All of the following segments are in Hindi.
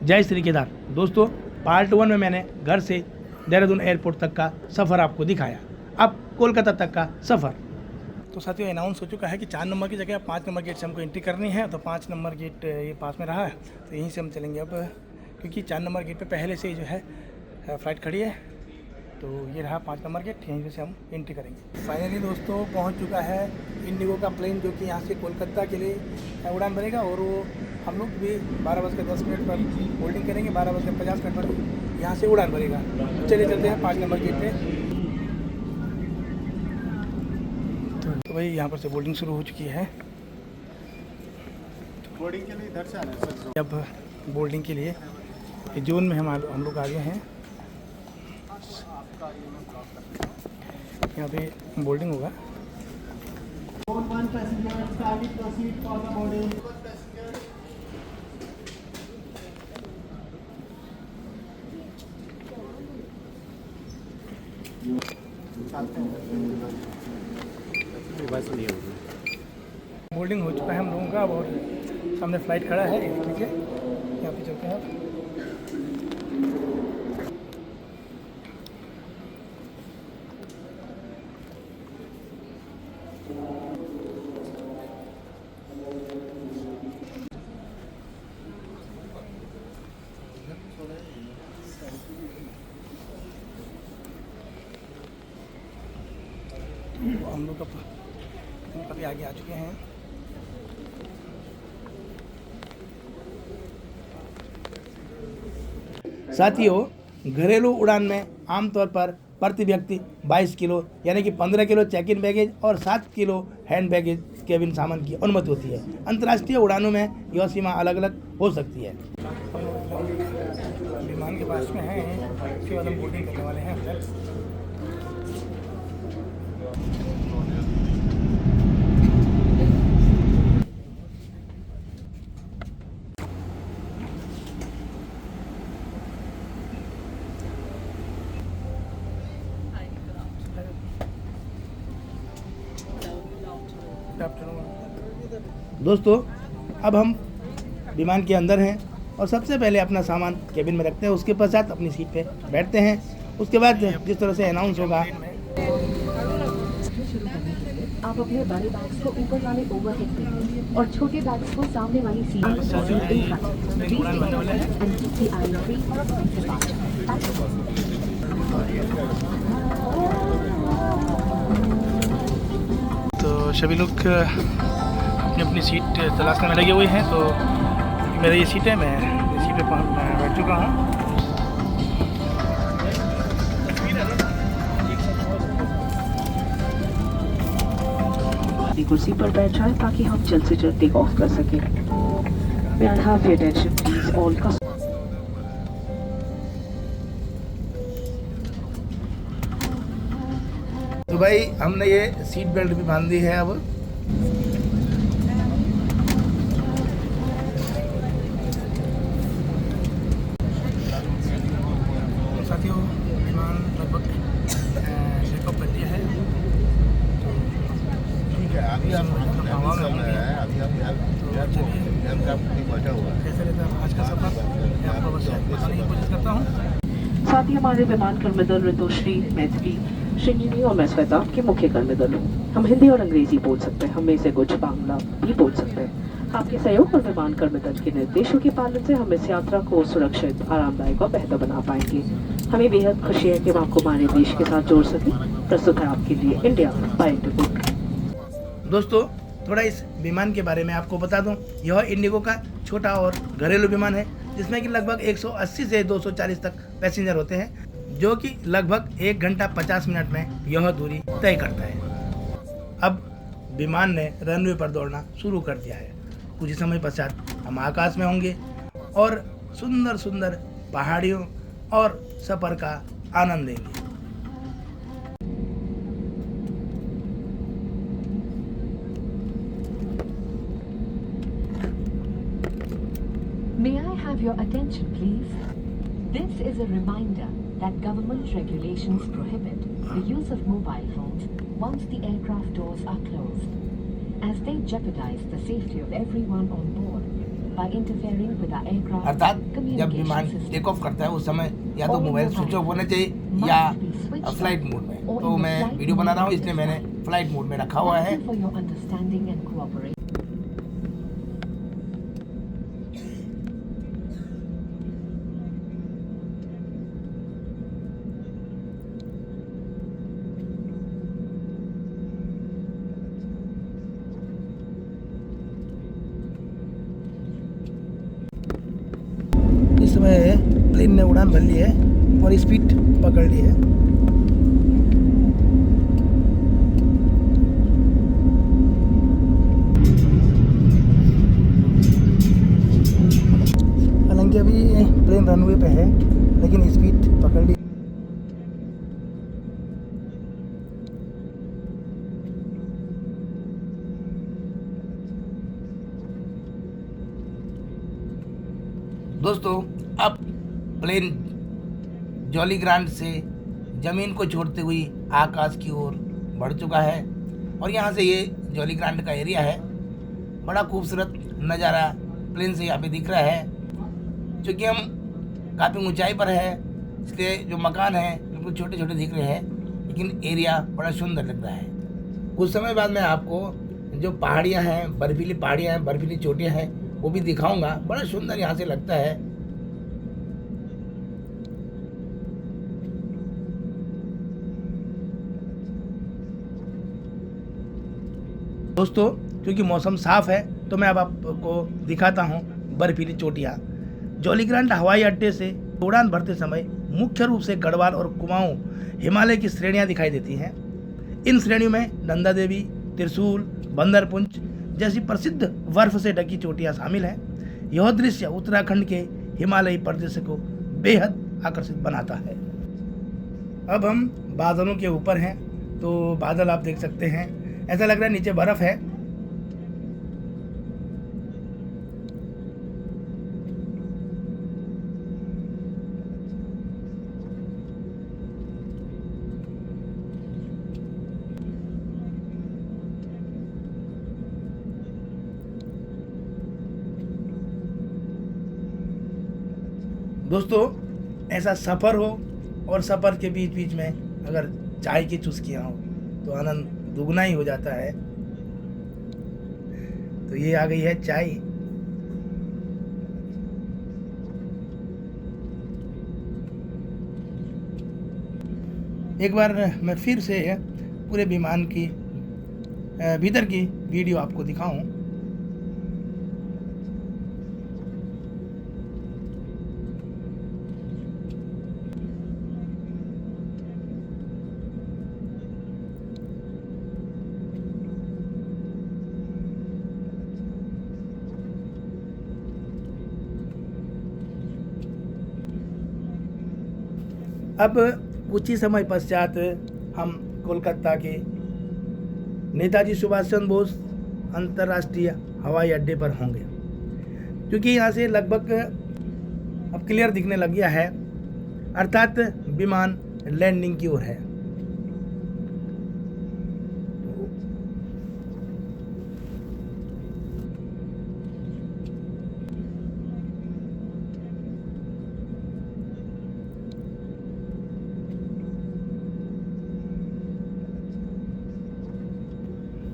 जय श्री केदार। दोस्तों, पार्ट 1 में मैंने घर से देहरादून एयरपोर्ट तक का सफ़र आपको दिखाया। अब कोलकाता तक का सफ़र। तो साथियों, अनाउंस हो चुका है कि 4 नंबर की जगह 5 नंबर गेट से हमको एंट्री करनी है। तो 5 नंबर गेट ये पास में रहा है, तो यहीं से हम चलेंगे अब, क्योंकि 4 नंबर गेट पे पहले से ही जो है फ़्लाइट खड़ी है। तो ये रहा 5 नंबर गेट, यहीं से हम एंट्री करेंगे। फाइनली दोस्तों पहुंच चुका है इंडिगो का प्लेन, जो कि यहाँ से कोलकाता के लिए उड़ान भरेगा। और वो हम लोग भी 12:10 पर होल्डिंग करेंगे, 12:50 पर यहाँ से उड़ान भरेगा। चलिए चलते हैं 5 नंबर गेट पे। तो भाई यहाँ पर से बोर्डिंग शुरू हो चुकी है। बोर्डिंग के लिए इधर से आना है सर। अब बोर्डिंग के लिए जोन में हम लोग आ गए हैं। यहाँ पे बोर्डिंग होगा। बोर्डिंग हो चुका है हम लोगों का, और सामने फ्लाइट खड़ा है। ठीक है, यहाँ पे चलते हैं। हम लोग काफ़ी आगे आ चुके हैं। साथियों, घरेलू उड़ान में आमतौर पर प्रति व्यक्ति 22 किलो यानी कि 15 किलो चेक इन बैगेज और 7 किलो हैंड बैगेज केबिन सामान की अनुमति होती है। अंतर्राष्ट्रीय उड़ानों में यह सीमा अलग अलग हो सकती है। विमान के पास में है, इसके बाद हम बोर्डिंग करने वाले हैं अंदर। दोस्तों, अब हम विमान के अंदर हैं और सबसे पहले अपना सामान केबिन में रखते हैं। उसके पश्चात अपनी सीट पे बैठते हैं। उसके बाद जिस तरह से अनाउंस होगा, आप अपने बड़े बैग्स को ऊपर वाले ओवरहेड पे और छोटे बैग्स को सामने वाली सीट तो सभी लोग अपनी सीट तलाशने में लगे हुए हैं। तो मेरा ये सीट है, मैं इस सीट पे बैठ चुका हूँ। कुर्सी पर बैठ जाए ताकि हम जल्द से जल्द टेक ऑफ कर सकें। May I have your attention please all customers। तो भाई हमने ये सीट बेल्ट भी बांध दी है। अब साथियों, विमान लगभग टेक ऑफ कर दिया है। अभी आप कैसे रहता है आज का सफर, मैं आपको बस बताने की कोशिश करता हूँ। साथ ही हमारे विमान कर्मदल ऋतुश्री, मैथिली, श्रीनिधि और मैं श्वेता के मुख्य कर्मदल हूँ। हम हिंदी और अंग्रेजी बोल सकते हैं, हम में से कुछ बांग्ला भी बोल सकते हैं। आपके सहयोग और विमान कर्मदल के निर्देशों के पालन से हम इस यात्रा को सुरक्षित, आरामदायक और बेहतर बना पाएंगे। हमें बेहद खुशी है कि हम आपको हमारे देश के साथ जोड़ सकें। प्रस्तुत है आपके लिए इंडिया बाय इंडिगो। दोस्तों, थोड़ा इस विमान के बारे में आपको बता दूं। यह इंडिगो का छोटा और घरेलू विमान है, जिसमें कि लगभग 180 से 240 तक पैसेंजर होते हैं, जो कि लगभग 1 घंटा 50 मिनट में यह दूरी तय करता है। अब विमान ने रनवे पर दौड़ना शुरू कर दिया है। कुछ समय पश्चात हम आकाश में होंगे और सुंदर सुंदर पहाड़ियों और सफ़र का आनंद लेंगे। May I have your attention, please? This is a reminder that government regulations prohibit the use of mobile phones once the aircraft doors are closed, as they jeopardize the safety of everyone on board. by interfering with our aircraft अर्थात जब communication विमान system. टेक ऑफ करता है उस समय या तो मोबाइल स्विच ऑफ होना चाहिए या फ्लाइट मोड में। तो मैं वीडियो बना रहा हूँ इसलिए मैंने फ्लाइट मोड में रखा हुआ है। Thank you for your understanding and cooperation. इस समय प्लेन ने उड़ान भर ली है और स्पीड पकड़ ली है। हालांकि अभी प्लेन रनवे पे है लेकिन स्पीड पकड़ ली। दोस्तों अब प्लेन जॉली ग्रांट से ज़मीन को छोड़ते हुए आकाश की ओर बढ़ चुका है और यहाँ से ये जॉली ग्रांट का एरिया है। बड़ा खूबसूरत नज़ारा प्लेन से यहाँ पे दिख रहा है। क्योंकि हम काफ़ी ऊंचाई पर है इसलिए जो मकान हैं बिल्कुल छोटे छोटे दिख रहे हैं, लेकिन एरिया बड़ा सुंदर लग रहा है। कुछ समय बाद मैं आपको जो पहाड़ियाँ हैं, बर्फीली पहाड़ियाँ हैं, बर्फीली चोटियाँ हैं, वो भी दिखाऊंगा। बड़ा सुंदर यहाँ से लगता है। दोस्तों क्योंकि मौसम साफ है तो मैं अब आपको दिखाता हूँ बर्फीली चोटियाँ। जॉली ग्रांट हवाई अड्डे से उड़ान भरते समय मुख्य रूप से गढ़वाल और कुमाऊं हिमालय की श्रेणियाँ दिखाई देती हैं। इन श्रेणियों में नंदा देवी, त्रिशूल, बंदरपुंज जैसी प्रसिद्ध बर्फ से ढकी चोटियाँ शामिल हैं। यह दृश्य उत्तराखंड के हिमालयी परिदृश्य को बेहद आकर्षित बनाता है। अब हम बादलों के ऊपर हैं तो बादल आप देख सकते हैं, ऐसा लग रहा है नीचे बर्फ है। दोस्तों ऐसा सफ़र हो और सफ़र के बीच बीच में अगर चाय की चुस्कियाँ हो तो आनंद दुगना ही हो जाता है। तो ये आ गई है चाय। एक बार मैं फिर से पूरे विमान की भीतर की वीडियो आपको दिखाऊं। अब कुछ ही समय पश्चात हम कोलकाता के नेताजी सुभाष चंद्र बोस अंतर्राष्ट्रीय हवाई अड्डे पर होंगे, क्योंकि यहाँ से लगभग अब क्लियर दिखने लग गया है, अर्थात विमान लैंडिंग की ओर है।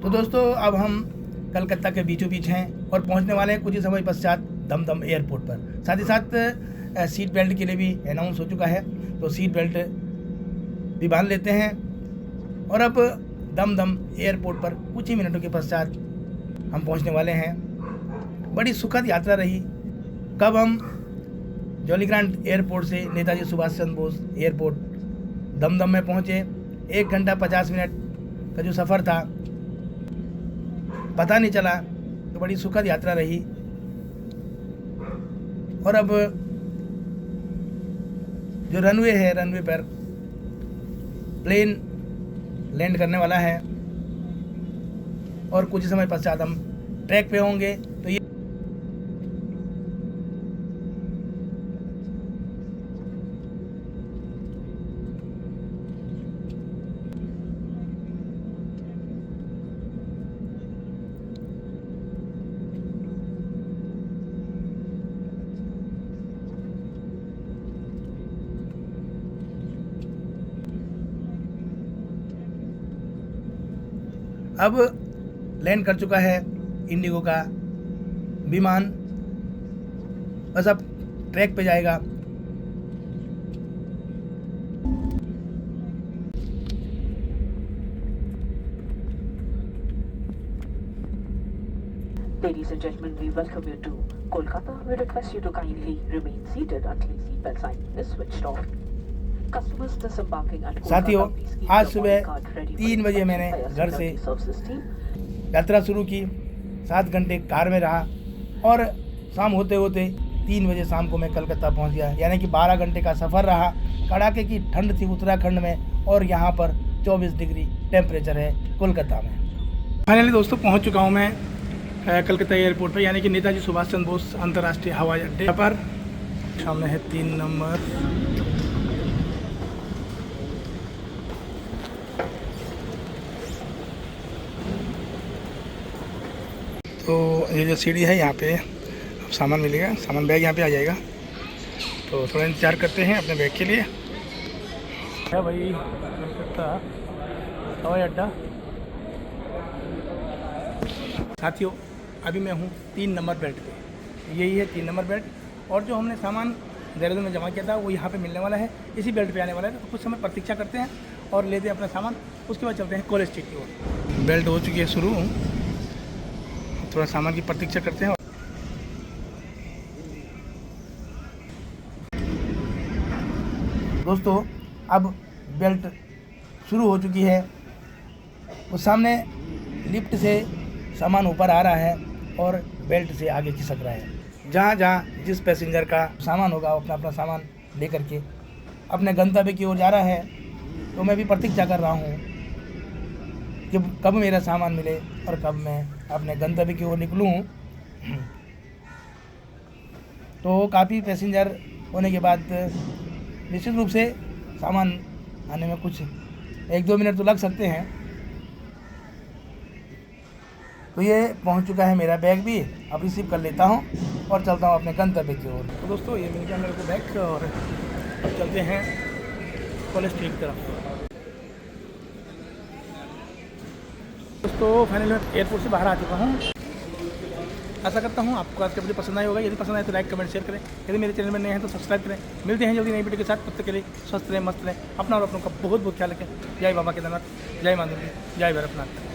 तो दोस्तों अब हम कलकत्ता के बीचों बीच हैं और पहुंचने वाले हैं कुछ ही समय पश्चात दमदम एयरपोर्ट पर। साथ ही साथ सीट बेल्ट के लिए भी अनाउंस हो चुका है, तो सीट बेल्ट भी बांध लेते हैं। और अब दमदम एयरपोर्ट पर कुछ ही मिनटों के पश्चात हम पहुंचने वाले हैं। बड़ी सुखद यात्रा रही। कब हम जॉली ग्रांट एयरपोर्ट से नेताजी सुभाष चंद्र बोस एयरपोर्ट दमदम में पहुँचे, 1 घंटा 50 मिनट का जो सफ़र था पता नहीं चला। तो बड़ी सुखद यात्रा रही। और अब जो रनवे है, रनवे पर प्लेन लैंड करने वाला है और कुछ समय पश्चात हम ट्रैक पे होंगे। तो ये अब लैंड कर चुका है इंडिगो का विमान, बस अब ट्रैक पे जाएगा। Ladies and gentlemen, we welcome you to Kolkata. We request you to kindly remain seated until seatbelt sign is switched off. Customers disembarking at Kolkata, साथियों, please keep आज your सुबह boarding card ready for 3 बजे inspection मैंने by our घर से security services team. यात्रा शुरू की। 7 घंटे कार में रहा और शाम होते होते 3 बजे शाम को मैं कलकत्ता पहुंच गया। यानी कि 12 घंटे का सफ़र रहा। कड़ाके की ठंड थी उत्तराखंड में और यहाँ पर 24 डिग्री टेम्परेचर है कोलकाता में। फाइनली दोस्तों पहुँच चुका हूँ मैं कलकत्ता एयरपोर्ट पर, यानी कि नेताजी सुभाष चंद्र बोस अंतर्राष्ट्रीय हवाई अड्डे पर। सामने है 3 नंबर। तो ये जो सीढ़ी है यहाँ पे अब सामान मिलेगा, सामान बैग यहाँ पे आ जाएगा। तो थोड़ा इंतजार करते हैं अपने बैग के लिए। है भाई कलकत्ता हवाई अड्डा। साथियों, अभी मैं हूँ 3 नंबर बेल्ट पे। यही है 3 नंबर बेल्ट, और जो हमने सामान देहरादून में जमा किया था वो यहाँ पे मिलने वाला है, इसी बेल्ट पे आने वाला है। तो कुछ समय प्रतीक्षा करते हैं और लेते हैं अपना सामान, उसके बाद चलते हैं कॉलेज स्ट्रीट की ओर। बेल्ट हो चुकी है शुरू, थोड़ा सामान की प्रतीक्षा करते हैं। दोस्तों, अब बेल्ट शुरू हो चुकी है। उस सामने लिफ्ट से सामान ऊपर आ रहा है और बेल्ट से आगे खिसक रहा है। जहाँ जहाँ जिस पैसेंजर का सामान होगा वो अपना अपना सामान लेकर के अपने गंतव्य की ओर जा रहा है। तो मैं भी प्रतीक्षा कर रहा हूँ कि कब मेरा सामान मिले और कब मैं अपने गंतव्य की ओर निकलूँ। तो काफ़ी पैसेंजर होने के बाद निश्चित रूप से सामान आने में कुछ 1-2 मिनट तो लग सकते हैं। तो ये पहुंच चुका है मेरा बैग भी, अब रिसीव कर लेता हूं और चलता हूं अपने गंतव्य की ओर। तो दोस्तों, ये मिल गया मेरे को बैग और अब चलते हैं कॉलेज स्ट्रीट की तरफ। दोस्तों, फाइनली मैं एयरपोर्ट से बाहर आ चुका हूँ। आशा करता हूँ आपको आज का वीडियो पसंद आया होगा। यदि पसंद आए तो लाइक कमेंट शेयर करें। यदि मेरे चैनल में नए हैं तो सब्सक्राइब करें। मिलते हैं जल्दी नई वीडियो के साथ। तब तक के लिए स्वस्थ रहें, मस्त रहें, अपना और अपनों का बहुत बहुत ख्याल रखें। जय बाबा केदारनाथ, जय मां दुर्गा, जय भैरवनाथ।